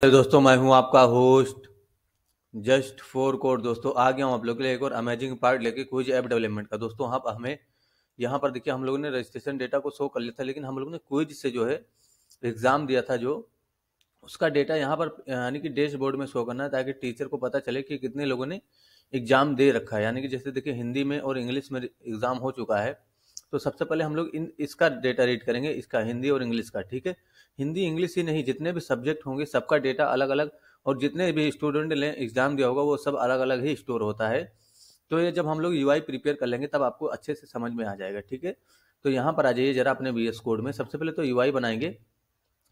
Hello दोस्तों, मैं हूं आपका होस्ट जस्ट फॉर कोड। दोस्तों आ गया हूं आप लोगों के लिए एक और अमेजिंग पार्ट लेके क्विज ऐप डेवलपमेंट का। दोस्तों आप हमें यहाँ पर देखिए, हम लोगों ने रजिस्ट्रेशन डेटा को शो कर लिया था, लेकिन हम लोगों ने क्विज से जो है एग्जाम दिया था, जो उसका डेटा यहाँ पर यानी कि डैशबोर्ड में शो करना है, ताकि टीचर को पता चले कि कितने लोगों ने एग्जाम दे रखा है। यानी कि जैसे देखिए, हिंदी में और इंग्लिश में एग्जाम हो चुका है, तो सबसे पहले हम लोग इसका डेटा रीड करेंगे, इसका हिंदी और इंग्लिश का। ठीक है, हिंदी इंग्लिश ही नहीं, जितने भी सब्जेक्ट होंगे सबका डेटा अलग अलग, और जितने भी स्टूडेंट ने एग्जाम दिया होगा वो सब अलग अलग ही स्टोर होता है। तो ये जब हम लोग यूआई प्रिपेयर कर लेंगे तब आपको अच्छे से समझ में आ जाएगा। ठीक है, तो यहाँ पर आ जाइए जरा अपने VS कोड में। सबसे पहले तो यूआई बनाएंगे।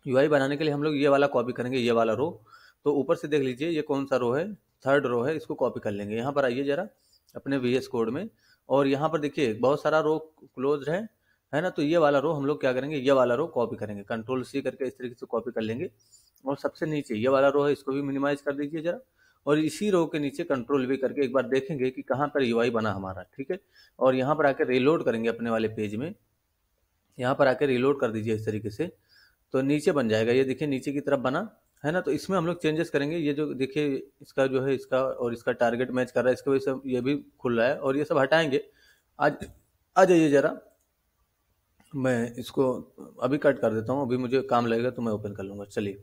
यूआई बनाने के लिए हम लोग ये वाला कॉपी करेंगे, ये वाला रो। तो ऊपर से देख लीजिए ये कौन सा रो है, थर्ड रो है, इसको कॉपी कर लेंगे। यहाँ पर आइए जरा अपने VS कोड में, और यहाँ पर देखिए बहुत सारा रो क्लोज है ना। तो ये वाला रो हम लोग क्या करेंगे, ये वाला रो कॉपी करेंगे, कंट्रोल C करके इस तरीके से कॉपी कर लेंगे। और सबसे नीचे ये वाला रो है, इसको भी मिनिमाइज कर दीजिए जरा। और इसी रो के नीचे कंट्रोल V करके एक बार देखेंगे कि कहाँ पर यूआई बना हमारा। ठीक है, और यहाँ पर आकर रिलोड करेंगे अपने वाले पेज में। यहाँ पर आकर रिलोड कर दीजिए इस तरीके से, तो नीचे बन जाएगा। ये देखिए नीचे की तरफ बना है ना। तो इसमें हम लोग चेंजेस करेंगे। ये जो देखिए इसका जो है, इसका और इसका टारगेट मैच कर रहा है, इसकी वजह से ये भी खुल रहा है, और ये सब हटाएंगे। आज आ जाइए जरा, मैं इसको अभी कट कर देता हूँ, अभी मुझे काम लगेगा तो मैं ओपन कर लूँगा। चलिए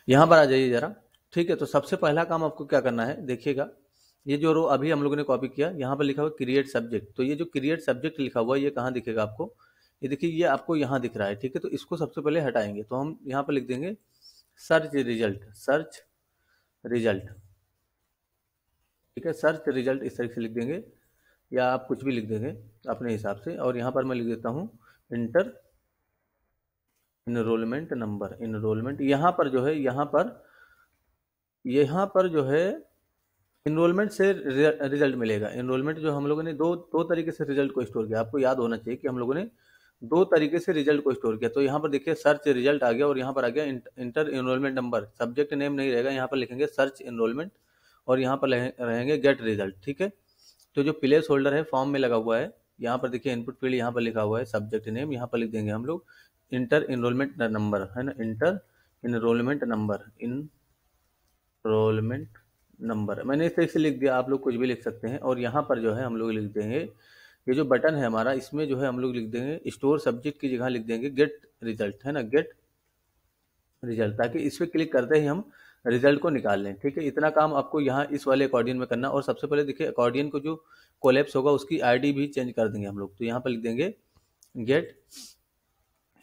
यहाँ पर आ जाइए जरा। ठीक है, तो सबसे पहला काम आपको क्या करना है, देखिएगा ये जो रो अभी हम लोगों ने कॉपी किया, यहाँ पर लिखा हुआ क्रिएट सब्जेक्ट। तो ये जो क्रिएट सब्जेक्ट लिखा हुआ है ये कहाँ दिखेगा आपको, ये देखिए ये आपको यहाँ दिख रहा है। ठीक है, तो इसको सबसे पहले हटाएंगे। तो हम यहाँ पर लिख देंगे सर्च रिजल्ट, सर्च रिजल्ट। ठीक है, सर्च रिजल्ट इस तरीके से लिख देंगे, या आप कुछ भी लिख देंगे अपने हिसाब से। और यहाँ पर मैं लिख देता हूँ इंटर इनरोलमेंट नंबर, इनरोलमेंट। यहाँ पर जो है, यहाँ पर जो है इनरोलमेंट से रिजल्ट मिलेगा। इनरोलमेंट जो हम लोगों ने दो तरीके से रिजल्ट को स्टोर किया, आपको याद होना चाहिए कि हम लोगों ने दो तरीके से रिजल्ट को स्टोर किया। तो यहाँ पर देखिए सर्च रिजल्ट आ गया, और यहाँ पर आ गया inter enrolment number. Subject name नहीं रहेगा, यहाँ पर लिखेंगे सर्च इनरोलमेंट, और यहाँ पर रहेंगे गेट रिजल्ट। ठीक है, तो जो प्लेस होल्डर है फॉर्म में लगा हुआ है, यहाँ पर देखिए इनपुट फील्ड यहाँ पर लिखा हुआ है सब्जेक्ट नेम, यहाँ पर लिख देंगे हम लोग इंटर इनरोलमेंट नंबर, है ना, inter enrolment number, enrolment number. मैंने इस तरीके से लिख दिया, आप लोग कुछ भी लिख सकते हैं। और यहाँ पर जो है हम लोग लिख देंगे, ये जो बटन है हमारा, इसमें जो है हम लोग लिख देंगे स्टोर सब्जेक्ट की जगह लिख देंगे गेट रिजल्ट, है ना, गेट रिजल्ट, ताकि इस पर क्लिक करते ही हम रिजल्ट को निकाल लें। ठीक है, इतना काम आपको यहाँ इस वाले अकॉर्डियन में करना। और सबसे पहले देखिए अकॉर्डियन को जो कोलैप्स होगा उसकी आईडी भी चेंज कर देंगे हम लोग। तो यहाँ पर लिख देंगे गेट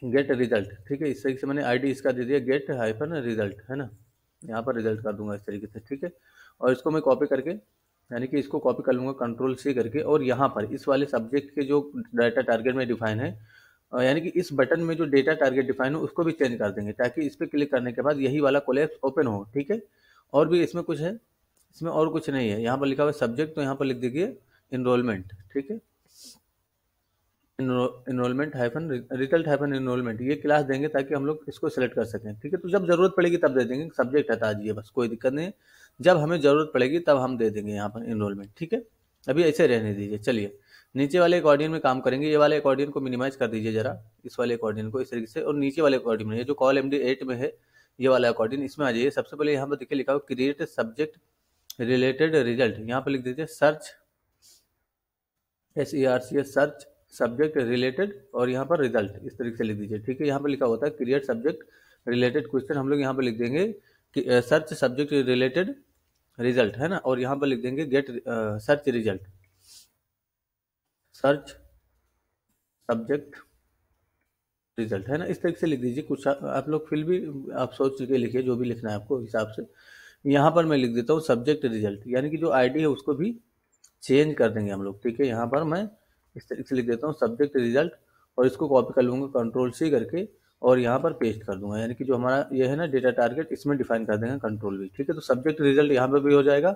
गेट रिजल्ट। ठीक है, इस तरीके से मैंने आईडी इसका दे दिया गेट हाइफन रिजल्ट, है ना, यहाँ पर रिजल्ट कर दूंगा इस तरीके से। ठीक है, और इसको मैं कॉपी करके, यानी कि इसको कॉपी कर लूँगा कंट्रोल C करके, और यहाँ पर इस वाले सब्जेक्ट के जो डाटा टारगेट में डिफाइन है, यानी कि इस बटन में जो डेटा टारगेट डिफाइन हो उसको भी चेंज कर देंगे, ताकि इस पर क्लिक करने के बाद यही वाला कोलैप्स ओपन हो। ठीक है, और भी इसमें कुछ है, इसमें और कुछ नहीं है। यहाँ पर लिखा हुआ है सब्जेक्ट, तो यहाँ पर लिख दीजिए इनरोलमेंट। ठीक है, enrolment hyphen result hyphen enrolment, ये क्लास देंगे ताकि हम लोग इसको सेलेक्ट कर सकें। ठीक है, तो जब जरूरत पड़ेगी तब दे देंगे, सब्जेक्ट हटा दीजिए बस, कोई दिक्कत नहीं है। जब हमें जरूरत पड़ेगी तब हम दे देंगे यहाँ पर इनरोलमेंट। ठीक है, अभी ऐसे रहने दीजिए। चलिए नीचे वाले अकॉर्डियन में काम करेंगे। ये वाले अकॉर्डियन को मिनिमाइज कर दीजिए जरा, इस वाले अकॉर्डियन को इस तरीके से। और नीचे वाले अकॉर्डियन में, ये जो कॉल MD8 में है ये वाला अकॉर्डियन, इसमें आ जाइए। सबसे पहले यहाँ पर देखिए लिखा हुआ क्रिएट सब्जेक्ट रिलेटेड रिजल्ट, यहाँ पर लिख दीजिए search SERCH, search subject related, और यहाँ पर रिजल्ट इस तरीके से लिख दीजिए। ठीक है, यहाँ पर लिखा होता है क्रिएट सब्जेक्ट रिलेटेड क्वेश्चन, हम लोग यहाँ पर लिख देंगे कि सर्च सब्जेक्ट रिलेटेड रिजल्ट, है ना, और यहाँ पर लिख देंगे get search result, search subject result, है ना, इस तरीके से लिख दीजिए। कुछ आप लोग फिर भी आप सोच के लिखिए, जो भी लिखना है आपको हिसाब से। यहाँ पर मैं लिख देता हूँ सब्जेक्ट रिजल्ट, यानी कि जो आईडी है उसको भी चेंज कर देंगे हम लोग। ठीक है, यहाँ पर मैं इस तरीके से लिख देता हूँ सब्जेक्ट रिजल्ट, और इसको कॉपी कर लूँगा कंट्रोल C करके, और यहाँ पर पेस्ट कर दूंगा। यानी कि जो हमारा ये है ना डेटा टारगेट, इसमें डिफाइन कर देंगे कंट्रोल V। ठीक है, तो सब्जेक्ट रिजल्ट यहाँ पर भी हो जाएगा।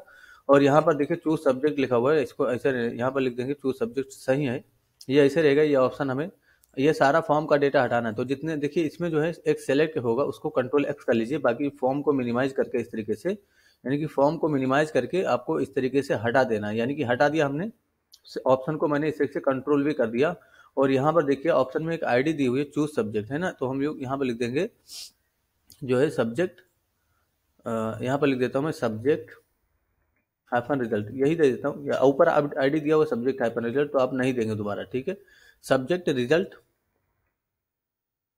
और यहाँ पर देखिए चूज सब्जेक्ट लिखा हुआ है, इसको ऐसे यहाँ पर लिख देंगे चूज सब्जेक्ट, सही है, ये ऐसे रहेगा। ये ऑप्शन हमें ये सारा फॉर्म का डेटा हटाना है। तो जितने देखिए इसमें जो है एक सेलेक्ट होगा, उसको कंट्रोल X कर लीजिए, बाकी फॉर्म को मिनिमाइज करके इस तरीके से, यानी कि फॉर्म को मिनिमाइज करके आपको इस तरीके से हटा देना है। यानी कि हटा दिया हमने, ऑप्शन को मैंने इस तरीके से कंट्रोल V कर दिया। और यहाँ पर देखिए ऑप्शन में एक आईडी दी हुई है चूज सब्जेक्ट, है ना, तो हम लोग यहाँ पर लिख देंगे जो है सब्जेक्ट यहाँ पर लिख देता हूँ मैं सब्जेक्ट हाइफन रिजल्ट, यही दे देता हूँ, या ऊपर आईडी दिया हुआ सब्जेक्ट हाइफन रिजल्ट, तो आप नहीं देंगे दोबारा, ठीक है। सब्जेक्ट रिजल्ट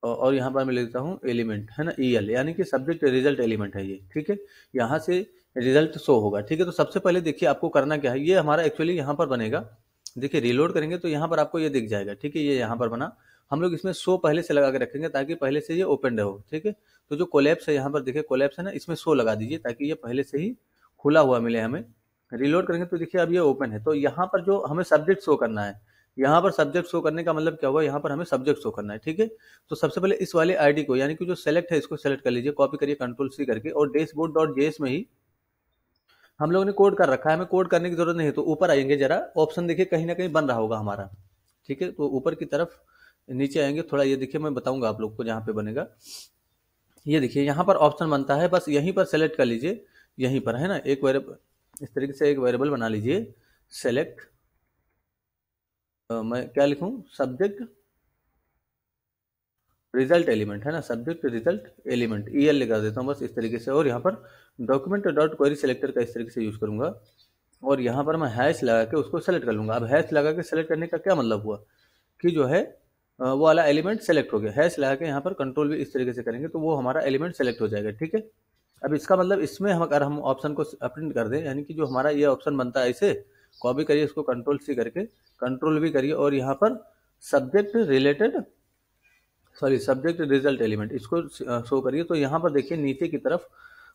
और यहाँ पर मैं लिखता हूँ एलिमेंट, है ना, ईएल, यानी कि सब्जेक्ट रिजल्ट एलिमेंट है ये, ठीक है। यहाँ से रिजल्ट शो होगा, ठीक है। तो सबसे पहले देखिए आपको करना क्या है, ये हमारा एक्चुअली यहाँ पर बनेगा, देखिए रिलोड करेंगे तो यहाँ पर आपको ये दिख जाएगा, ठीक है। ये यहाँ पर बना, हम लोग इसमें शो पहले से लगा के रखेंगे ताकि पहले से ये ओपन रहो, ठीक है। तो जो कोलैप्स है यहाँ पर देखिए, कोलैप्स है ना, इसमें शो लगा दीजिए ताकि ये पहले से ही खुला हुआ मिले हमें। रिलोड करेंगे तो देखिए अब ये ओपन है। तो यहाँ पर जो हमें सब्जेक्ट शो करना है, यहाँ पर सब्जेक्ट शो करने का मतलब क्या हुआ, यहाँ पर हमें सब्जेक्ट शो करना है, ठीक है। तो सबसे पहले इस वाले आईडी को, यानी कि जो सेलेक्ट है, इसको सेलेक्ट कर लीजिए, कॉपी करिए कंट्रोल सी करके, और डैशबोर्ड डॉट जेएस में ही हम लोगों ने कोड कर रखा है, हमें कोड करने की जरूरत नहीं है। तो ऊपर आएंगे जरा, ऑप्शन देखिए कहीं ना कहीं बन रहा होगा हमारा, ठीक है। तो ऊपर की तरफ नीचे आएंगे थोड़ा, ये देखिए मैं बताऊंगा आप लोग को जहाँ पे बनेगा, ये देखिए यहाँ पर ऑप्शन बनता है, बस यहीं पर सेलेक्ट कर लीजिए, यहीं पर, है ना, एक वेरिएबल, इस तरीके से एक वेरिएबल बना लीजिए, सेलेक्ट, मैं क्या लिखूं, सब्जेक्ट रिजल्ट एलिमेंट, है ना, सब्जेक्ट रिजल्ट एलिमेंट, ईएल लगा देता हूँ बस इस तरीके से। और यहाँ पर डॉक्यूमेंट डॉट क्वेरी सेलेक्टर का इस तरीके से यूज करूंगा, और यहाँ पर मैं हैश लगा के उसको सेलेक्ट कर लूंगा। अब हैश लगा के सेलेक्ट करने का क्या मतलब हुआ कि जो है वो वाला एलिमेंट सेलेक्ट हो गया। हैश लगा के यहाँ पर कंट्रोल भी इस तरीके से करेंगे तो वो हमारा एलिमेंट सेलेक्ट हो जाएगा, ठीक है। अब इसका मतलब इसमें हम अगर हम ऑप्शन को प्रिंट कर दें, यानी कि जो हमारा ये ऑप्शन बनता है, इसे कॉपी करिए, इसको कंट्रोल सी करके कंट्रोल भी करिए, और यहाँ पर subject related, sorry subject result element, इसको शो करिए। तो यहाँ पर देखिए नीचे की तरफ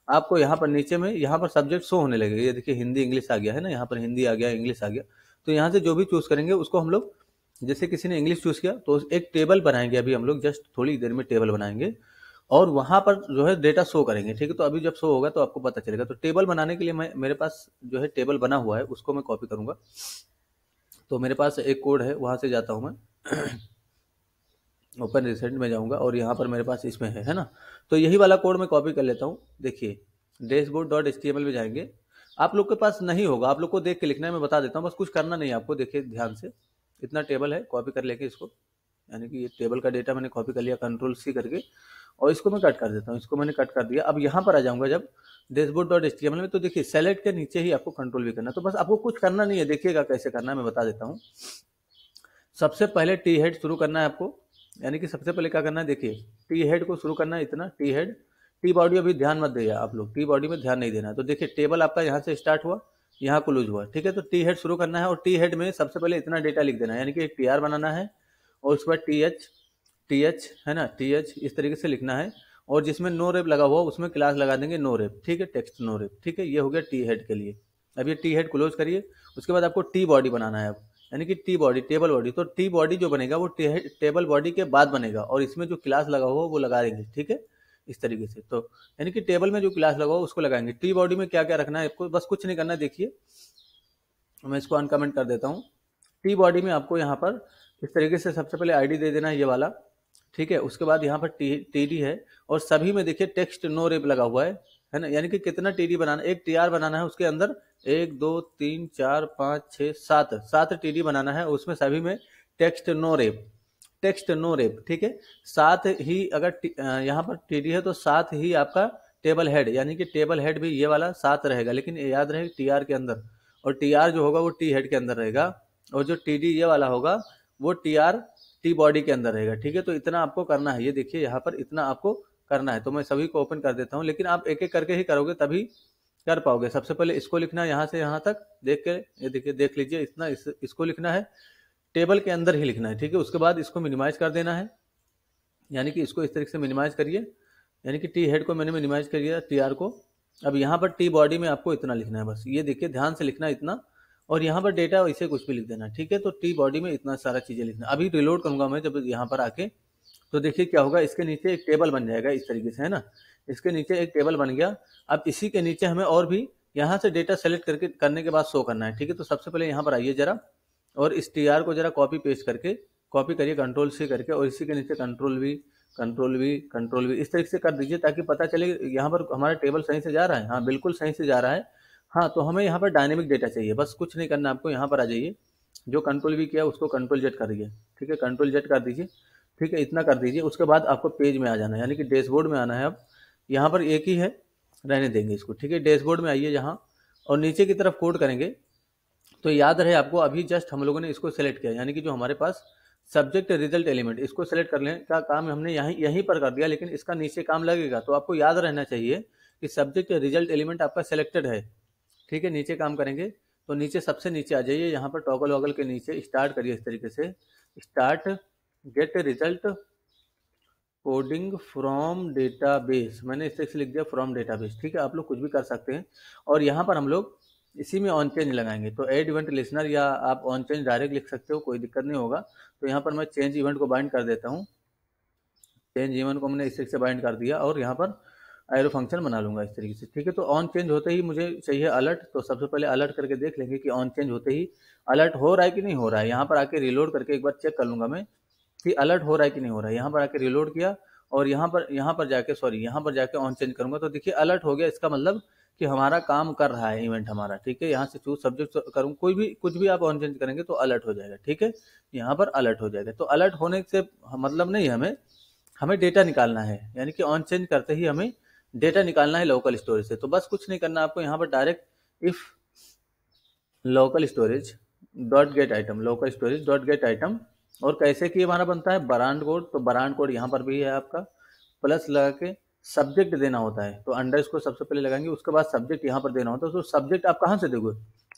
आपको, यहाँ पर नीचे में यहाँ पर सब्जेक्ट शो होने लगेगा, ये देखिए हिंदी इंग्लिश आ गया, है ना, यहाँ पर हिंदी आ गया, इंग्लिश आ गया। तो यहाँ से जो भी चूज करेंगे उसको हम लोग, जैसे किसी ने इंग्लिश चूज किया तो एक टेबल बनाएंगे, अभी हम लोग जस्ट थोड़ी देर में टेबल बनाएंगे, और वहां पर जो है डेटा शो करेंगे, ठीक है। तो अभी जब शो होगा तो आपको पता चलेगा। तो टेबल बनाने के लिए मैं, मेरे पास जो है टेबल बना हुआ है, उसको मैं कॉपी करूंगा। तो मेरे पास एक कोड है, वहां से जाता हूं मैं ओपन रिसेंट में जाऊंगा, और यहाँ पर मेरे पास इसमें है ना। तो यही वाला कोड मैं कॉपी कर लेता हूँ, देखिए डैशबोर्ड डॉट एचटीएमएल में जाएंगे। आप लोग के पास नहीं होगा, आप लोग को देख के लिखना है, मैं बता देता हूँ, बस कुछ करना नहीं है आपको। देखिए ध्यान से, इतना टेबल है, कॉपी कर लेके इसको, यानी कि ये टेबल का डेटा मैंने कॉपी कर लिया कंट्रोल सी करके, और इसको मैं कट कर देता हूँ, इसको मैंने कट कर दिया। अब यहाँ पर आ जाऊंगा जब डैशबोर्ड डॉट एचटीएमएल में, तो देखिए सेलेक्ट के नीचे ही आपको कंट्रोल भी करना है। तो बस आपको कुछ करना नहीं है, देखिएगा कैसे करना है, मैं बता देता हूँ। सबसे पहले टी हेड शुरू करना है आपको, यानी कि सबसे पहले क्या करना है, देखिए टी हेड को शुरू करना है, इतना टी हेड। टी बॉडी अभी ध्यान मत दिया आप लोग, टी बॉडी में ध्यान नहीं देना है। तो देखिए टेबल आपका यहाँ से स्टार्ट हुआ, यहाँ क्लोज हुआ, ठीक है। तो टी हेड शुरू करना है, और टी हेड में सबसे पहले इतना डेटा लिख देना है, यानी कि एक टी आर बनाना है, और उसके बाद टी एच, है ना, टी एच इस तरीके से लिखना है, और जिसमें नो रेप लगा हुआ उसमें क्लास लगा देंगे नो रेप, ठीक है, टेक्स्ट नो रेप, ठीक है। ये हो गया टी हेड के लिए। अब ये टी हेड क्लोज करिए, उसके बाद आपको टी बॉडी बनाना है अब, यानी कि टी बॉडी, टेबल बॉडी। तो टी बॉडी जो बनेगा वो टेबल बॉडी के बाद बनेगा, और इसमें जो क्लास लगा हुआ वो लगा देंगे, ठीक है, इस तरीके से। तो यानी कि टेबल में जो क्लास लगा हुआ उसको लगाएंगे। टी बॉडी में क्या क्या रखना है आपको, बस कुछ नहीं करना है, देखिए मैं इसको अनकमेंट कर देता हूँ। टी बॉडी में आपको यहाँ पर इस तरीके से सबसे पहले आईडी दे देना है, ये वाला, ठीक है। उसके बाद यहाँ पर टी डी है, और सभी में देखिए टेक्स्ट नो रेप लगा हुआ है ना, यानी कि कितना टी डी बनाना, एक टी आर बनाना है, उसके अंदर 1 2 3 4 5 6 7 टी डी बनाना है, उसमें सभी में text no wrap, text no wrap, ठीक है। साथ ही अगर यहाँ पर टी डी है तो साथ ही आपका टेबल हेड, यानी कि टेबल हेड भी ये वाला साथ रहेगा, लेकिन याद रहे टी आर के अंदर, और टी आर जो होगा वो टी हेड के अंदर रहेगा, और जो टी डी ये वाला होगा वो टी आर टी बॉडी के अंदर रहेगा, ठीक है। तो इतना आपको करना है, ये देखिए यहाँ पर इतना आपको करना है। तो मैं सभी को ओपन कर देता हूँ, लेकिन आप एक एक करके ही करोगे तभी कर पाओगे। सबसे पहले इसको लिखना है, यहाँ से यहाँ तक देख के, ये देखिए देख लीजिए, इतना इसको लिखना है, टेबल के अंदर ही लिखना है, ठीक है। उसके बाद इसको मिनिमाइज कर देना है, यानी कि इसको इस तरीके से मिनिमाइज करिए, यानी कि टी हेड को मैंने मिनिमाइज कर दिया, टी आर को। अब यहाँ पर टी बॉडी में आपको इतना लिखना है, बस ये देखिए ध्यान से लिखना है इतना, और यहाँ पर डेटा इसे कुछ भी लिख देना, ठीक है। तो टी बॉडी में इतना सारा चीजें लिखना। अभी रिलोड करूंगा मैं जब यहाँ पर आके, तो देखिए क्या होगा, इसके नीचे एक टेबल बन जाएगा इस तरीके से, है ना, इसके नीचे एक टेबल बन गया। अब इसी के नीचे हमें और भी यहाँ से डेटा सेलेक्ट करके करने के बाद शो करना है, ठीक है। तो सबसे पहले यहाँ पर आइए जरा, और इस टी आर को जरा कॉपी पेस्ट करके, कॉपी करिए कंट्रोल सी करके, और इसी के नीचे कंट्रोल भी इस तरीके से कर दीजिए, ताकि पता चले यहाँ पर हमारा टेबल सही से जा रहा है। हाँ बिल्कुल सही से जा रहा है। हाँ तो हमें यहाँ पर डायनेमिक डेटा चाहिए, बस कुछ नहीं करना आपको, यहाँ पर आ जाइए, जो कंट्रोल भी किया उसको कंट्रोल जेड करिए, ठीक है, कंट्रोल जेड कर दीजिए, ठीक है, इतना कर दीजिए। उसके बाद आपको पेज में आ जाना है, यानी कि डैशबोर्ड में आना है। अब यहाँ पर एक ही है, रहने देंगे इसको, ठीक है। डैशबोर्ड में आइए यहाँ और नीचे की तरफ कोड करेंगे तो याद रहे आपको, अभी जस्ट हम लोगों ने इसको सेलेक्ट किया, यानी कि जो हमारे पास सब्जेक्ट रिजल्ट एलिमेंट, इसको सेलेक्ट कर लें का काम हमने यहीं पर कर दिया, लेकिन इसका नीचे काम लगेगा। तो आपको याद रहना चाहिए कि सब्जेक्ट रिजल्ट एलिमेंट आपका सेलेक्टेड है, ठीक है। नीचे काम करेंगे तो नीचे सबसे नीचे आ जाइए, यहाँ पर टॉगल वॉगल के नीचे स्टार्ट करिए इस तरीके से, start get result coding from database, मैंने इस तरह से लिख दिया फ्रॉम डेटाबेस, ठीक है। आप लोग कुछ भी कर सकते हैं। और यहाँ पर हम लोग इसी में ऑन चेंज लगाएंगे, तो एड इवेंट लिसनर या आप ऑन चेंज डायरेक्ट लिख सकते हो, कोई दिक्कत नहीं होगा। तो यहाँ पर मैं चेंज इवेंट को बाइंड कर देता हूँ, चेंज इवेंट को मैंने इस तरीके से बाइंड कर दिया और यहाँ पर एरो फंक्शन बना लूंगा इस तरीके से, ठीक है। तो ऑन चेंज होते ही मुझे चाहिए अलर्ट, तो सबसे पहले अलर्ट करके देख लेंगे कि ऑन चेंज होते ही अलर्ट हो रहा है कि नहीं हो रहा है। यहाँ पर आके रिलोड करके एक बार चेक कर लूंगा मैं कि अलर्ट हो रहा है कि नहीं हो रहा है। यहाँ पर आके रिलोड किया और यहाँ पर जाके ऑन चेंज करूंगा तो देखिए अलर्ट हो गया। इसका मतलब कि हमारा काम कर रहा है इवेंट हमारा, ठीक है। यहाँ से चूज सब्जेक्ट करूँ, कोई भी कुछ भी आप ऑन चेंज करेंगे तो अलर्ट हो जाएगा, ठीक है। यहाँ पर अलर्ट हो जाएगा। तो अलर्ट होने से मतलब नहीं, हमें डेटा निकालना है, यानी कि ऑन चेंज करते ही हमें डेटा निकालना है लोकल स्टोरेज से। तो बस कुछ नहीं करना आपको, यहाँ पर direct if local storage dot gate item, local storage dot gate item, और कैसे कि हमारा बनता है बरांड कोड, तो बरांड कोड यहाँ पर भी है आपका, प्लस लगा के सब्जेक्ट देना होता है, तो अंडर इसको सबसे पहले लगाएंगे, उसके बाद सब्जेक्ट यहाँ पर देना होता है। तो सब्जेक्ट आप कहाँ से दोगे,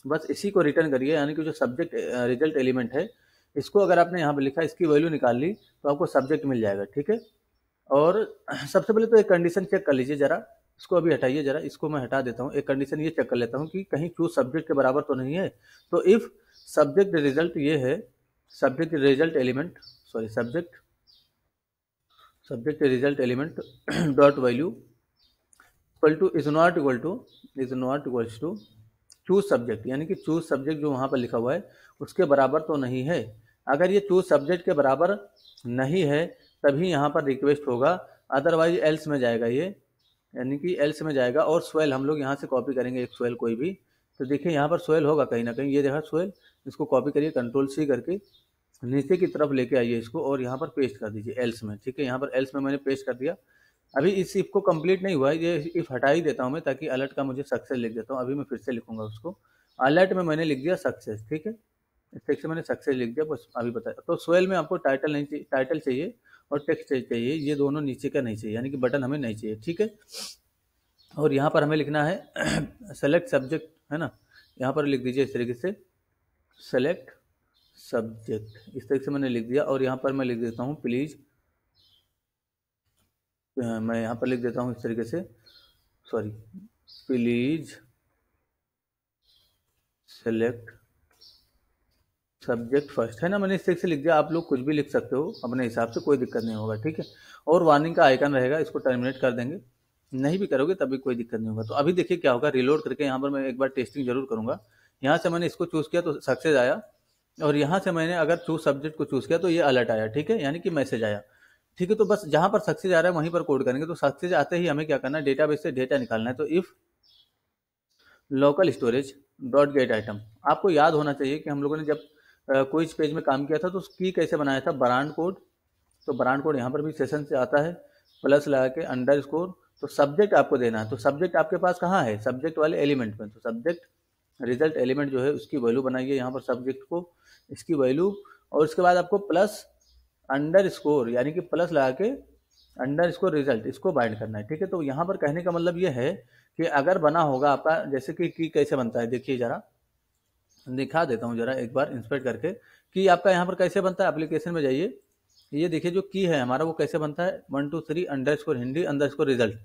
बस इसी को रिटर्न करिए, यानी कि जो सब्जेक्ट रिजल्ट एलिमेंट है इसको अगर आपने यहाँ पर लिखा, इसकी वैल्यू निकाल ली तो आपको सब्जेक्ट मिल जाएगा, ठीक है। और सबसे पहले तो एक कंडीशन चेक कर लीजिए जरा, इसको अभी हटाइए जरा, इसको मैं हटा देता हूँ। एक कंडीशन ये चेक कर लेता हूँ कि कहीं चूज सब्जेक्ट के बराबर तो नहीं है। तो इफ सब्जेक्ट रिजल्ट ये है, subject result element, sorry subject result element dot value equal to is not equals to choose subject, यानी कि चूज सब्जेक्ट जो वहाँ पर लिखा हुआ है उसके बराबर तो नहीं है। अगर ये चूज सब्जेक्ट के बराबर नहीं है तभी यहाँ पर रिक्वेस्ट होगा, अदरवाइज एल्स में जाएगा ये, यानी कि एल्स में जाएगा। और स्वेल हम लोग यहाँ से कॉपी करेंगे, एक स्वेल कोई भी, तो देखिए यहाँ पर स्वेल होगा कहीं ना कहीं, ये देखा स्वेल, इसको कॉपी करिए कंट्रोल सी करके नीचे की तरफ लेके आइए इसको और यहाँ पर पेस्ट कर दीजिए एल्स में, ठीक है। यहाँ पर एल्स में मैंने पेस्ट कर दिया। अभी इस इफ को कंप्लीट नहीं हुआ है, ये इफ हटा ही देता हूँ मैं ताकि अलर्ट का मुझे सक्सेस लिख देता हूँ। अभी मैं फिर से लिखूंगा उसको, अलर्ट में मैंने लिख दिया सक्सेस, ठीक है। इस तरीके से मैंने सक्सेस लिख दिया, बस अभी बताया। तो स्वेल में आपको टाइटल नहीं चाहिए, टाइटल चाहिए और टेक्स्ट चाहिए, ये दोनों नीचे का नहीं चाहिए, यानी कि बटन हमें नहीं चाहिए, ठीक है। और यहाँ पर हमें लिखना है सेलेक्ट सब्जेक्ट, है ना, यहाँ पर लिख दीजिए इस तरीके से सेलेक्ट सब्जेक्ट, इस तरीके से मैंने लिख दिया। और यहाँ पर मैं लिख देता हूँ प्लीज, मैं यहाँ पर लिख देता हूँ इस तरीके से, sorry please select subject first, है ना, मैंने इस तरीके से लिख दिया। आप लोग कुछ भी लिख सकते हो अपने हिसाब से, कोई दिक्कत नहीं होगा, ठीक है। और वार्निंग का आइकन रहेगा, इसको टर्मिनेट कर देंगे, नहीं भी करोगे तब भी कोई दिक्कत नहीं होगा। तो अभी देखिए क्या होगा, रिलोड करके यहाँ पर मैं एक बार टेस्टिंग जरूर करूँगा। यहाँ से मैंने इसको चूज़ किया तो सक्सेस आया, और यहाँ से मैंने अगर चूज सब्जेक्ट को चूज़ किया तो ये अलर्ट आया, ठीक है, यानी कि मैसेज आया, ठीक है। तो बस जहाँ पर सक्सेस आ रहा है वहीं पर कोड करेंगे। तो सक्सेस आते ही हमें क्या करना है, डेटाबेस से डेटा निकालना है। तो if local storage dot gate item, आपको याद होना चाहिए कि हम लोगों ने जब क्विज पेज में काम किया था तो की कैसे बनाया था, ब्रांड कोड, तो ब्रांड कोड यहाँ पर भी सेशन से आता है, प्लस लगा के अंडर स्कोर, तो सब्जेक्ट आपको देना है। तो सब्जेक्ट आपके पास कहाँ है, सब्जेक्ट वाले एलिमेंट में, तो सब्जेक्ट रिजल्ट एलिमेंट जो है उसकी वैल्यू बनाइए यहाँ पर सब्जेक्ट को, इसकी वैल्यू, और उसके बाद आपको प्लस अंडर स्कोर, यानी कि प्लस लगा के अंडर स्कोर रिजल्ट, इसको बाइंड करना है, ठीक है। तो यहाँ पर कहने का मतलब ये है कि अगर बना होगा आपका, जैसे कि की कैसे बनता है, देखिए जरा दिखा देता हूँ जरा एक बार इंस्पेक्ट करके कि आपका यहाँ पर कैसे बनता है। एप्लीकेशन में जाइए, ये देखिए जो की है हमारा वो कैसे बनता है, 1 2 3 under score Hindi under score result,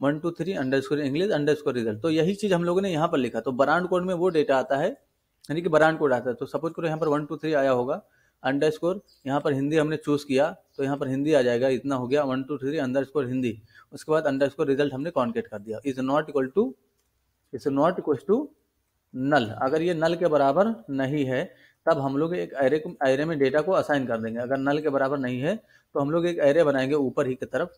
1 2 3 under score English under score result. तो यही चीज़ हम लोगों ने यहाँ पर लिखा, तो ब्रांड कोड में वो डेटा आता है, यानी कि ब्रांड कोड आता है। तो सपोज करो यहाँ पर 1 2 3 आया होगा अंडर स्कोर, यहाँ पर हिंदी हमने चूज़ किया तो यहाँ पर हिंदी आ जाएगा, इतना हो गया 1 2 3 अंडर स्कोर हिंदी, उसके बाद अंडर स्कोर रिजल्ट हमने कॉन्केट कर दिया, is not equal to null. अगर ये नल के बराबर नहीं है तब हम लोग एक एरे में डेटा को असाइन कर देंगे। अगर नल के बराबर नहीं है तो हम लोग एक एरे बनाएंगे, ऊपर ही की तरफ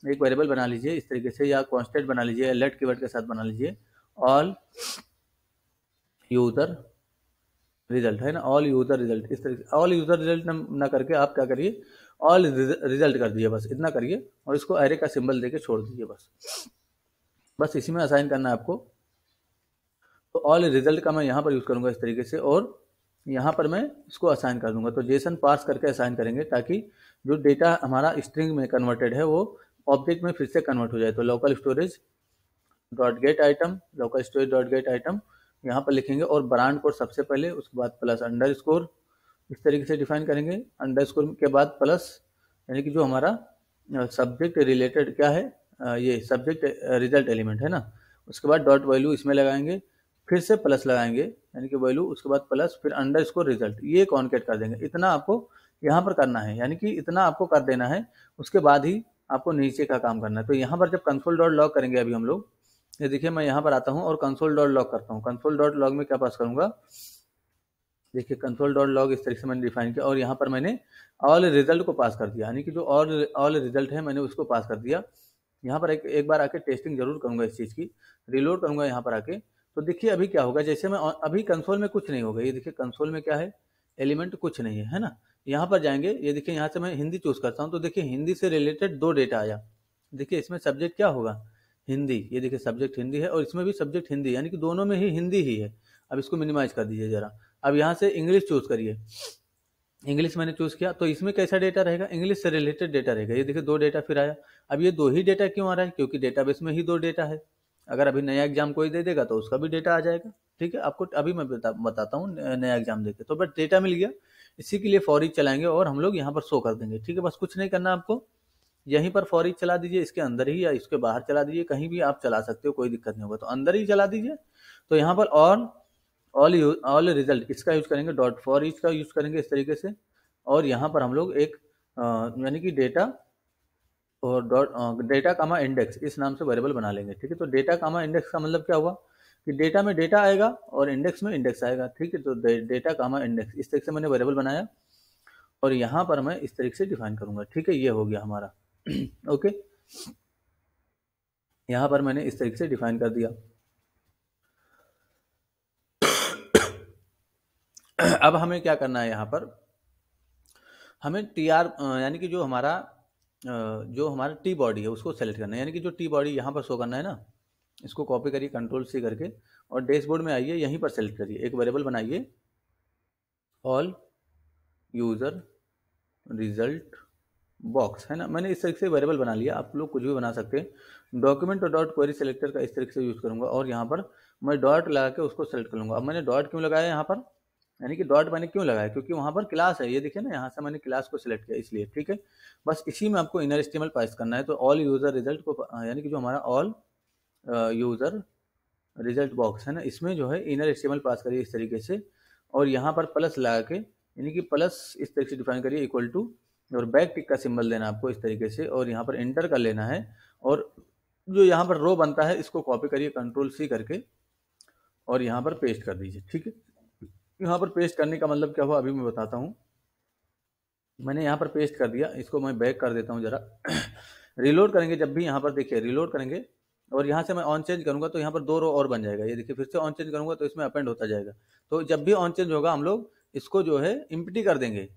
एक वेरिएबल बना लीजिए इस तरीके से, या कांस्टेंट बना लीजिए, लेट कीवर्ड के साथ बना लीजिए, ऑल यूजर रिजल्ट, है ना, ऑल यूजर रिजल्ट, इस तरीके से। ऑल यूजर रिजल्ट ना करके आप क्या करिए, ऑल रिजल्ट कर दिए, बस इतना करिए, और इसको एरे का सिंबल देके छोड़ दीजिए बस। बस इसी में असाइन करना है आपको। तो ऑल रिजल्ट का मैं यहाँ पर यूज़ करूँगा इस तरीके से, और यहाँ पर मैं इसको असाइन कर दूंगा। तो जेसन पार्स करके असाइन करेंगे ताकि जो डेटा हमारा स्ट्रिंग में कन्वर्टेड है वो ऑब्जेक्ट में फिर से कन्वर्ट हो जाए। तो local storage dot gate item, local storage dot gate item यहाँ पर लिखेंगे, और ब्रांड कोड सबसे पहले, उसके बाद प्लस अंडर स्कोर, इस तरीके से डिफाइन करेंगे। अंडर स्कोर के बाद प्लस, यानी कि जो हमारा सब्जेक्ट रिलेटेड क्या है, ये सब्जेक्ट रिजल्ट एलिमेंट है ना। उसके बाद डॉट वैल्यू इसमें लगाएंगे, फिर से प्लस लगाएंगे यानी कि वैल्यू, उसके बाद प्लस, फिर अंडर स्कोर रिजल्ट, ये कॉन्केट कर देंगे। इतना आपको यहाँ पर करना है, यानी कि इतना आपको कर देना है। उसके बाद ही आपको नीचे का काम करना है। तो यहाँ पर जब कंसोल डॉट लॉग करेंगे अभी हम लोग, ये देखिए मैं यहाँ पर आता हूँ और कंसोल डॉट लॉग करता हूँ। कंसोल डॉट लॉग में क्या पास करूँगा, देखिए कंसोल डॉट लॉग इस तरीके से मैंने डिफाइन किया, और यहाँ पर मैंने ऑल रिजल्ट को पास कर दिया, यानी कि जो ऑल रिजल्ट है मैंने उसको पास कर दिया। यहाँ पर एक बार आके टेस्टिंग जरूर करूँगा इस चीज़ की, रिलोड करूँगा यहाँ पर आके। तो देखिए अभी क्या होगा, जैसे मैं अभी कंसोल में कुछ नहीं होगा, ये देखिए कंसोल में क्या है, एलिमेंट कुछ नहीं है, है ना। यहाँ पर जाएंगे, ये देखिए यहाँ से मैं हिंदी चूज करता हूँ, तो देखिए हिंदी से रिलेटेड 2 डेटा आया। देखिए इसमें सब्जेक्ट क्या होगा, हिंदी, ये देखिए सब्जेक्ट हिंदी है, और इसमें भी सब्जेक्ट हिंदी, यानी कि दोनों में ही हिंदी ही है। अब इसको मिनिमाइज कर दीजिए जरा। अब यहाँ से इंग्लिश चूज करिए, इंग्लिश मैंने चूज किया, तो इसमें कैसा डेटा रहेगा, इंग्लिश से रिलेटेड डेटा रहेगा। ये देखिए 2 डेटा फिर आया। अब ये 2 ही डेटा क्यों आ रहा है, क्योंकि डेटाबेस में ही 2 डेटा है। अगर अभी नया एग्जाम कोई दे देगा तो उसका भी डेटा आ जाएगा। ठीक है, आपको अभी मैं बताता हूँ नया एग्जाम देके। तो बस डेटा मिल गया, इसी के लिए फॉर ईच चलाएंगे और हम लोग यहाँ पर शो कर देंगे। ठीक है, बस कुछ नहीं करना आपको, यहीं पर फॉर ईच चला दीजिए, इसके अंदर ही या इसके बाहर चला दीजिए, कहीं भी आप चला सकते हो, कोई दिक्कत नहीं होगा। तो अंदर ही चला दीजिए। तो यहाँ पर ऑल रिजल्ट किसका यूज करेंगे, डॉट फॉर ईच का यूज करेंगे इस तरीके से। और यहाँ पर हम लोग एक यानी कि डेटा और डेटा कामा इंडेक्स इस नाम से वेरिएबल बना लेंगे। ठीक है, तो डेटा कामा इंडेक्स का मतलब क्या हुआ कि डेटा में डेटा आएगा और इंडेक्स में इंडेक्स आएगा। ठीक है, तो डेटा कामा इंडेक्स इस तरीके से मैंने वेरिएबल बनाया, और यहाँ पर मैं इस तरीके से डिफाइन करूंगा। ठीक है, ये हो गया हमारा ओके, यहाँ पर मैंने इस तरीके से डिफाइन कर दिया। अब हमें क्या करना है, यहाँ पर हमें टीआर यानी कि जो हमारा टी बॉडी है उसको सेलेक्ट करना है, यानी कि जो टी बॉडी यहाँ पर शो करना है ना, इसको कॉपी करिए कंट्रोल सी करके, और डैशबोर्ड में आइए, यहीं पर सेलेक्ट करिए, एक वेरिएबल बनाइए, ऑल यूजर रिजल्ट बॉक्स, है ना। मैंने इस तरीके से वेरिएबल बना लिया, आप लोग कुछ भी बना सकते हैं। डॉक्यूमेंट और डॉट क्वेरी सेलेक्टर का इस तरीके से यूज करूंगा, और यहाँ पर मैं डॉट लगा के उसको सेलेक्ट कर लूंगा। अब मैंने डॉट क्यों लगाया यहाँ पर, यानी कि डॉट मैंने क्यों लगाया, क्योंकि वहाँ पर क्लास है, ये देखिए ना, यहाँ से मैंने क्लास को सिलेक्ट किया इसलिए। ठीक है, बस इसी में आपको इनर एचटीएमएल पास करना है। तो ऑल यूजर रिजल्ट को, यानी कि जो हमारा ऑल यूजर रिजल्ट बॉक्स है ना, इसमें जो है इनर एचटीएमएल पास करिए इस तरीके से, और यहाँ पर प्लस लगा के, यानी कि प्लस इस तरीके से डिफाइन करिए, इक्वल टू, और बैक टिक का सिंबल देना आपको इस तरीके से, और यहाँ पर एंटर कर लेना है। और जो यहाँ पर रो बनता है इसको कॉपी करिए कंट्रोल सी करके, और यहाँ पर पेस्ट कर दीजिए। ठीक है, यहाँ पर पेस्ट करने का मतलब क्या हुआ अभी मैं बताता हूँ। मैंने यहाँ पर पेस्ट कर दिया, इसको मैं बैक कर देता हूँ जरा। रिलोड करेंगे जब भी, यहाँ पर देखिए रिलोड करेंगे, और यहाँ से मैं ऑन चेंज करूँगा तो यहाँ पर 2 रो और बन जाएगा। ये देखिए फिर से ऑन चेंज करूँगा तो इसमें अपेंड होता जाएगा। तो जब भी ऑन चेंज होगा हम लोग इसको जो है इम्प्टी कर देंगे।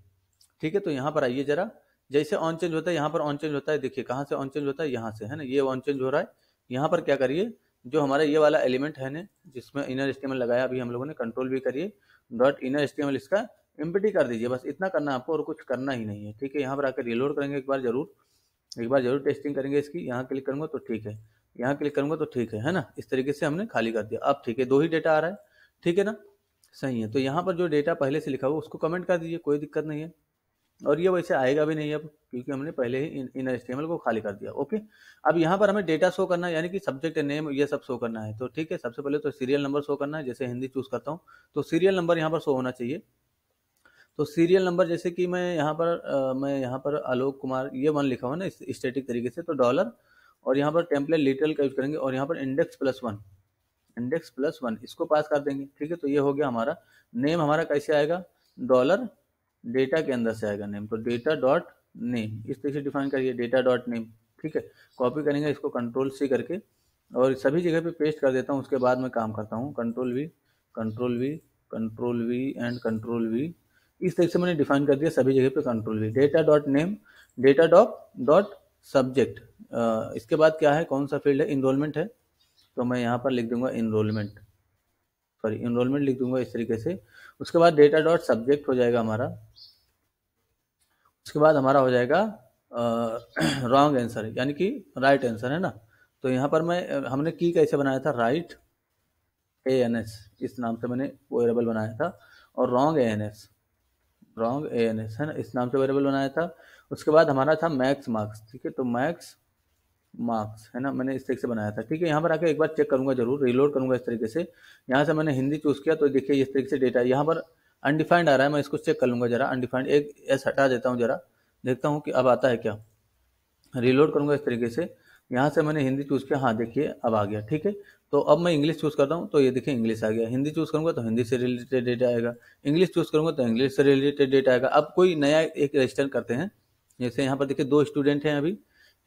ठीक है, तो यहाँ पर आइए जरा, जैसे ऑन चेंज होता है यहाँ पर ऑन चेंज होता है, देखिए कहाँ से ऑन चेंज होता है, यहाँ से, है ना, ये ऑन चेंज हो रहा है। यहाँ पर क्या करिए, जो हमारा ये वाला एलिमेंट है ना, जिसमें इनर एचटीएमएल लगाया अभी हम लोगों ने, कंट्रोल भी करिए, डॉट इनर एचटीएमएल इसका एम्प्टी कर दीजिए। बस इतना करना आपको, और कुछ करना ही नहीं है। ठीक है, यहाँ पर आकर रिलोड करेंगे एक बार जरूर टेस्टिंग करेंगे इसकी। यहाँ क्लिक करूंगा तो ठीक है, यहाँ क्लिक करूंगा तो ठीक है ना। इस तरीके से हमने खाली कर दिया। अब ठीक है, 2 ही डेटा आ रहा है, ठीक है ना, सही है। तो यहाँ पर जो डेटा पहले से लिखा हुआ उसको कमेंट कर दीजिए, कोई दिक्कत नहीं है। और ये वैसे आएगा भी नहीं अब, क्योंकि हमने पहले ही इन एचटीएमएल को खाली कर दिया। ओके, अब यहाँ पर हमें डेटा शो करना है, यानी कि सब्जेक्ट नेम ये सब शो करना है। तो ठीक है, सबसे पहले तो सीरियल नंबर शो करना है। जैसे हिंदी चूज करता हूँ तो सीरियल नंबर यहाँ पर शो होना चाहिए। तो सीरियल नंबर जैसे कि मैं यहाँ पर आलोक कुमार ये 1 लिखा हुआ ना स्टैटिक तरीके से, तो डॉलर, और यहाँ पर टेम्पलेट लिटरल का यूज करेंगे, और यहाँ पर इंडेक्स प्लस वन इसको पास कर देंगे। ठीक है, तो ये हो गया हमारा नेम। हमारा कैसे आएगा, डॉलर डेटा के अंदर से आएगा नेम, तो डेटा डॉट नेम इस तरीके से डिफाइन करिए, डेटा डॉट नेम। ठीक है, कॉपी करेंगे इसको कंट्रोल सी करके, और सभी जगह पे पेस्ट कर देता हूँ। उसके बाद मैं काम करता हूँ, control we and control we, इस तरीके से मैंने डिफाइन कर दिया सभी जगह पे control we. Data dot name, data dot subject, इसके बाद क्या है, कौन सा फील्ड है, इनरोलमेंट है। तो मैं यहाँ पर लिख दूंगा इनरोलमेंट लिख दूंगा इस तरीके से। उसके बाद डेटा डॉट सब्जेक्ट हो जाएगा हमारा। उसके बाद हमारा हो जाएगा रॉन्ग आंसर, यानी कि राइट आंसर, है ना। तो यहाँ पर हमने की कैसे बनाया था, राइट ANS इस नाम से मैंने वेरिएबल बनाया था, और रॉन्ग ANS है ना, इस नाम से वेरिएबल बनाया था। उसके बाद हमारा था मैक्स मार्क्स, ठीक है, तो मैक्स मार्क्स है ना, मैंने इस तरीके से बनाया था, ठीक है। यहाँ पर आके एक बार चेक करूंगा जरूर, रिलोड करूंगा इस तरीके से। यहाँ से मैंने हिंदी चूज किया, तो देखिए इस तरीके से डेटा यहाँ पर अनडिफाइंड आ रहा है। मैं इसको चेक कर लूंगा जरा, अनडिफाइंड एक एस हटा देता हूँ जरा, देखता हूँ कि अब आता है क्या। रिलोड करूंगा इस तरीके से। यहाँ से मैंने हिंदी चूज किया, हाँ देखिए अब आ गया, ठीक है। तो अब मैं इंग्लिश चूज करता हूँ, तो ये देखिए इंग्लिश आ गया। हिंदी चूज करूंगा तो हिंदी से रिलेटेड डेटा आएगा, इंग्लिश चूज करूंगा तो इंग्लिश से रिलेटेड डेटा आएगा। अब कोई नया एक रजिस्टर करते हैं। जैसे यहाँ पर देखिए 2 स्टूडेंट हैं अभी,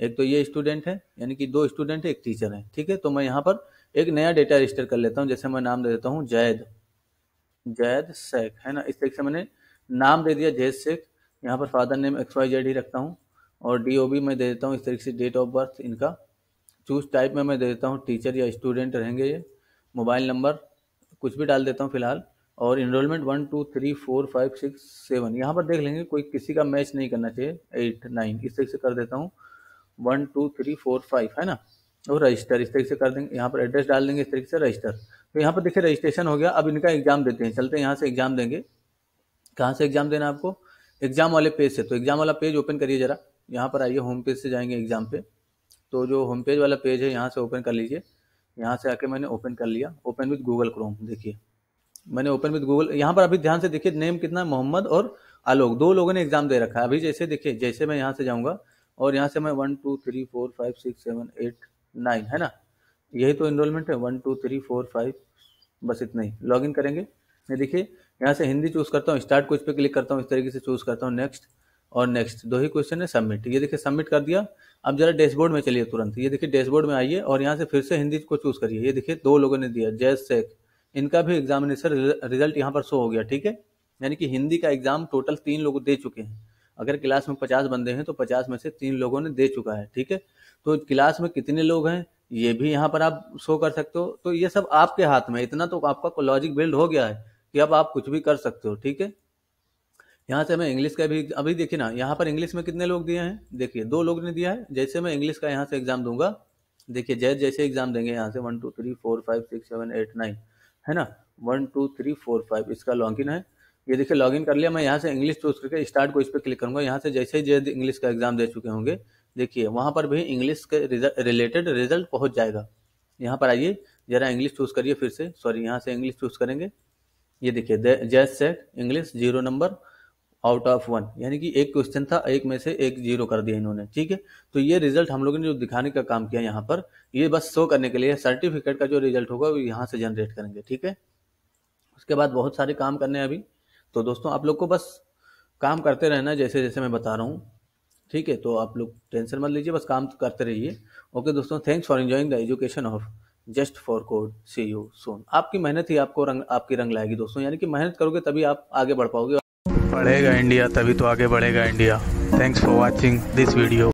एक तो ये स्टूडेंट है, यानी कि 2 स्टूडेंट है, एक टीचर है, ठीक है। तो मैं यहाँ पर एक नया डेटा रजिस्टर कर लेता हूँ। जैसे मैं नाम दे देता हूँ जैद शेख, है ना। इस तरीके से मैंने नाम दे दिया जैद शेख। यहाँ पर फादर नेम XYZ ही रखता हूँ, और DOB मैं दे देता हूँ इस तरीके से, डेट ऑफ बर्थ इनका। चूज टाइप में मैं दे देता हूँ टीचर या स्टूडेंट रहेंगे ये। मोबाइल नंबर कुछ भी डाल देता हूँ फिलहाल, और इनरोलमेंट 1 2 3 4 5 6 7। यहाँ पर देख लेंगे कोई किसी का मैच नहीं करना चाहिए, 8 9 इस तरीके से कर देता हूँ, 1 2 3 4 5, है ना। और रजिस्टर इस तरीके से कर देंगे, यहाँ पर एड्रेस डाल देंगे इस तरीके से, रजिस्टर। तो यहाँ पर देखिए रजिस्ट्रेशन हो गया। अब इनका एग्जाम देते हैं, चलते हैं यहाँ से एग्जाम देंगे। कहाँ से एग्जाम देना है आपको, एग्जाम वाले पेज से। तो एग्जाम वाला पेज ओपन करिए जरा, यहाँ पर आइए, होम पेज से जाएंगे एग्जाम पे। तो जो होम पेज वाला पेज है यहाँ से ओपन कर लीजिए। यहाँ से आके मैंने ओपन कर लिया, ओपन विद गूगल क्रोम। देखिए मैंने ओपन विद गूगल, यहाँ पर अभी ध्यान से देखिए नेम कितना, मोहम्मद और आलोक, 2 लोगों ने एग्जाम दे रखा है। अभी जैसे देखिए, जैसे मैं यहाँ से जाऊँगा और यहाँ से मैं 1 2 3 4 5 6 7 8 9, है ना, यही तो इनरोलमेंट है, 1 2 3 4 5, बस इतना ही। लॉग इन करेंगे, ये देखिए यहाँ से हिंदी चूज करता हूँ, स्टार्ट क्विज पे क्लिक करता हूँ, इस तरीके से चूज करता हूँ, नेक्स्ट और नेक्स्ट, 2 ही क्वेश्चन है, सबमिट। ये देखिए सबमिट कर दिया। अब जरा डैशबोर्ड में चलिए तुरंत, ये देखिए डैशबोर्ड में आइए और यहाँ से फिर से हिंदी को चूज करिए। ये देखिए 2 लोगों ने दिया, जैद शेख, इनका भी एग्जामिनेशन रिजल्ट यहाँ पर शो हो गया, ठीक है। यानी कि हिंदी का एग्जाम टोटल 3 लोग दे चुके हैं। अगर क्लास में 50 बंदे हैं तो 50 में से 3 लोगों ने दे चुका है, ठीक है। तो क्लास में कितने लोग हैं ये भी यहाँ पर आप शो कर सकते हो। तो ये सब आपके हाथ में, इतना तो आपका लॉजिक बिल्ड हो गया है कि अब आप कुछ भी कर सकते हो, ठीक है। यहाँ से मैं इंग्लिश का भी, अभी देखिए ना, यहाँ पर इंग्लिश में कितने लोग दिए हैं, देखिए 2 लोग ने दिया है। जैसे मैं इंग्लिश का यहाँ से एग्जाम दूंगा, देखिए जैद जैसे एग्जाम देंगे यहाँ से 1 2 3 4 5 6 7 8 9, है ना, 1 2 3 4 5 इसका लॉगिन है। ये देखिए लॉगिन कर लिया। मैं यहाँ से इंग्लिश चूज करके स्टार्ट को इस पर क्लिक करूंगा। यहाँ से जैसे ही जैद इंग्लिश का एग्जाम दे चुके होंगे, देखिए वहां पर भी इंग्लिश के रिलेटेड रिजल्ट पहुंच जाएगा। यहाँ पर आइए जरा, इंग्लिश चूज करिए फिर से, सॉरी यहाँ से इंग्लिश चूज करेंगे। ये देखिए Zaid Shaikh English 0 number out of 1, यानी कि एक क्वेश्चन था, एक में से 1 0 कर दिया इन्होंने, ठीक है। तो ये रिजल्ट हम लोगों ने जो दिखाने का काम किया यहाँ पर, ये बस शो करने के लिए, सर्टिफिकेट का जो रिजल्ट होगा वो यहाँ से जनरेट करेंगे, ठीक है। उसके बाद बहुत सारे काम करने हैं अभी। तो दोस्तों आप लोग को बस काम करते रहना जैसे जैसे मैं बता रहा हूँ, ठीक है। तो आप लोग टेंशन मत लीजिए, बस काम करते रहिए। ओके दोस्तों, thanks for enjoying the education of just for code, see you soon. आपकी मेहनत ही आपको आपकी रंग लाएगी दोस्तों, यानी कि मेहनत करोगे तभी आप आगे बढ़ पाओगे। पढ़ेगा इंडिया तभी तो आगे बढ़ेगा India. Thanks for watching this video.